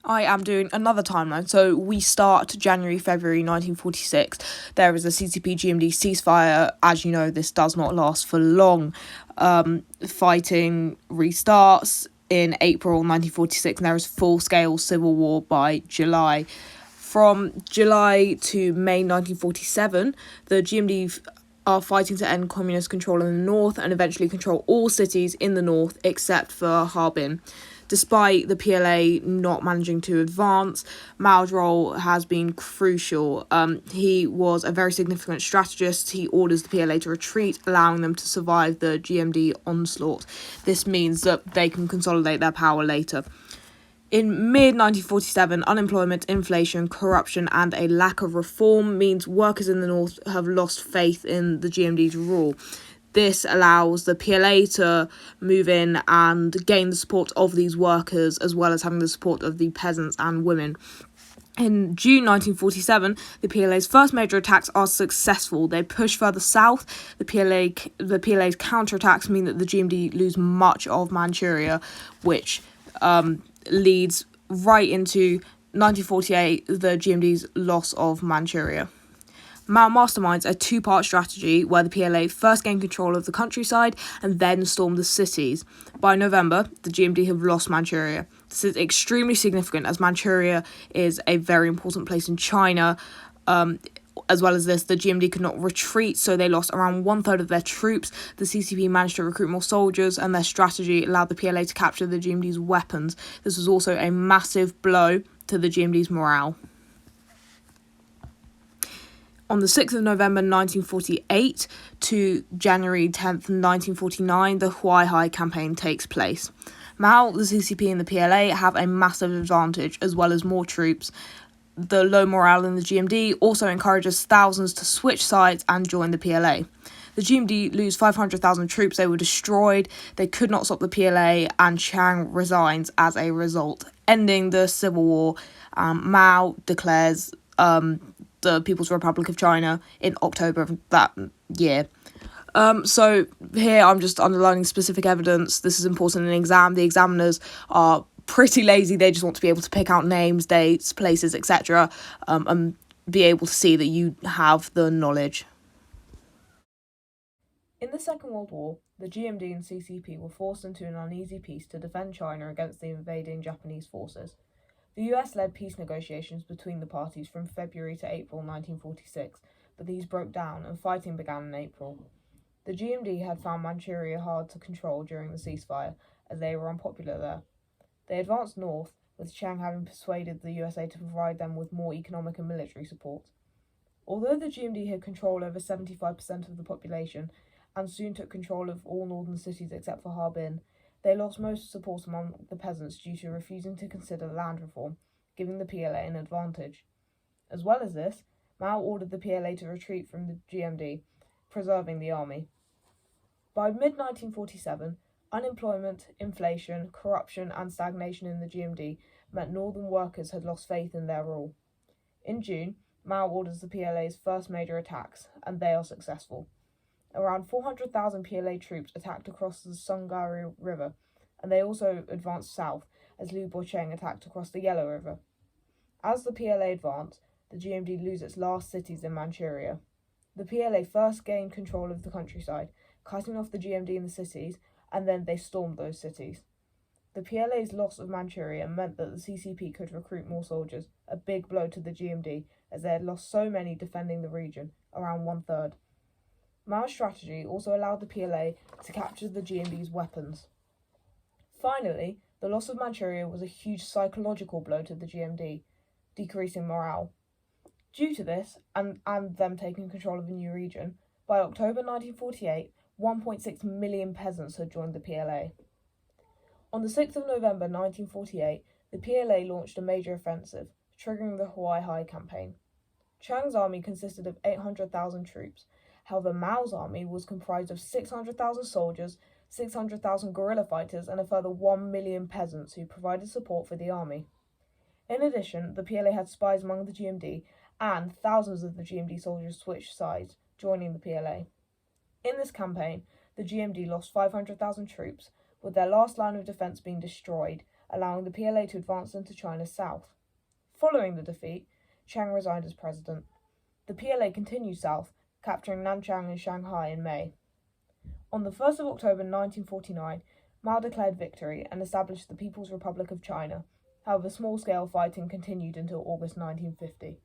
I am doing another timeline. So we start January, February 1946. There is a CCP-GMD ceasefire. As you know, this does not last for long. Fighting restarts in April 1946, and there is full-scale civil war by July. From July to May 1947, the GMD are fighting to end communist control in the north and eventually control all cities in the north except for Harbin. Despite the PLA not managing to advance, Mao's role has been crucial. He was a very significant strategist. He orders the PLA to retreat, allowing them to survive the GMD onslaught. This means that they can consolidate their power later. In mid-1947, unemployment, inflation, corruption and a lack of reform means workers in the north have lost faith in the GMD's rule. This allows the PLA to move in and gain the support of these workers, as well as having the support of the peasants and women. In June 1947, the PLA's first major attacks are successful. They push further south. The PLA's counterattacks mean that the GMD lose much of Manchuria, which leads right into 1948, the GMD's loss of Manchuria. Mao masterminds a two-part strategy where the PLA first gain control of the countryside and then storm the cities. By November, the GMD have lost Manchuria. This is extremely significant as Manchuria is a very important place in China. As well as this, the GMD could not retreat, so they lost around 1/3 of their troops. The CCP managed to recruit more soldiers, and their strategy allowed the PLA to capture the GMD's weapons. This was also a massive blow to the GMD's morale. On the 6th of November 1948 to January 10th, 1949, the Huaihai campaign takes place. Mao, the CCP and the PLA have a massive advantage, as well as more troops. The low morale in the GMD also encourages thousands to switch sides and join the PLA. The GMD lose 500,000 troops. They were destroyed. They could not stop the PLA, and Chiang resigns as a result, ending the civil war. Mao declares the People's Republic of China in October of that year. So here I'm just underlining specific evidence. This is important in an exam. The examiners are pretty lazy. They just want to be able to pick out names, dates, places, etc. And be able to see that you have the knowledge. In the Second World War, the GMD and CCP were forced into an uneasy peace to defend China against the invading Japanese forces. The US led peace negotiations between the parties from February to April 1946, but these broke down and fighting began in April. The GMD had found Manchuria hard to control during the ceasefire, as they were unpopular there. They advanced north, with Chiang having persuaded the USA to provide them with more economic and military support. Although the GMD had control over 75% of the population, and soon took control of all northern cities except for Harbin, they lost most support among the peasants due to refusing to consider land reform, giving the PLA an advantage. As well as this, Mao ordered the PLA to retreat from the GMD, preserving the army. By mid-1947, unemployment, inflation, corruption and stagnation in the GMD meant northern workers had lost faith in their rule. In June, Mao orders the PLA's first major attacks, and they are successful. Around 400,000 PLA troops attacked across the Sungari River, and they also advanced south as Liu Bocheng attacked across the Yellow River. As the PLA advanced, the GMD lose its last cities in Manchuria. The PLA first gained control of the countryside, cutting off the GMD in the cities, and then they stormed those cities. The PLA's loss of Manchuria meant that the CCP could recruit more soldiers, a big blow to the GMD, as they had lost so many defending the region, around 1/3. Mao's strategy also allowed the PLA to capture the GMD's weapons. Finally, the loss of Manchuria was a huge psychological blow to the GMD, decreasing morale. Due to this, and them taking control of a new region, by October 1948, 1.6 million peasants had joined the PLA. On the 6th of November 1948, the PLA launched a major offensive, triggering the Huaihai campaign. Chiang's army consisted of 800,000 troops. However, Mao's army was comprised of 600,000 soldiers, 600,000 guerrilla fighters, and a further 1 million peasants who provided support for the army. In addition, the PLA had spies among the GMD, and thousands of the GMD soldiers switched sides, joining the PLA. In this campaign, the GMD lost 500,000 troops, with their last line of defence being destroyed, allowing the PLA to advance into China's south. Following the defeat, Chiang resigned as president. The PLA continued south, capturing Nanchang and Shanghai in May. On the 1st of October 1949, Mao declared victory and established the People's Republic of China. However, small-scale fighting continued until August 1950.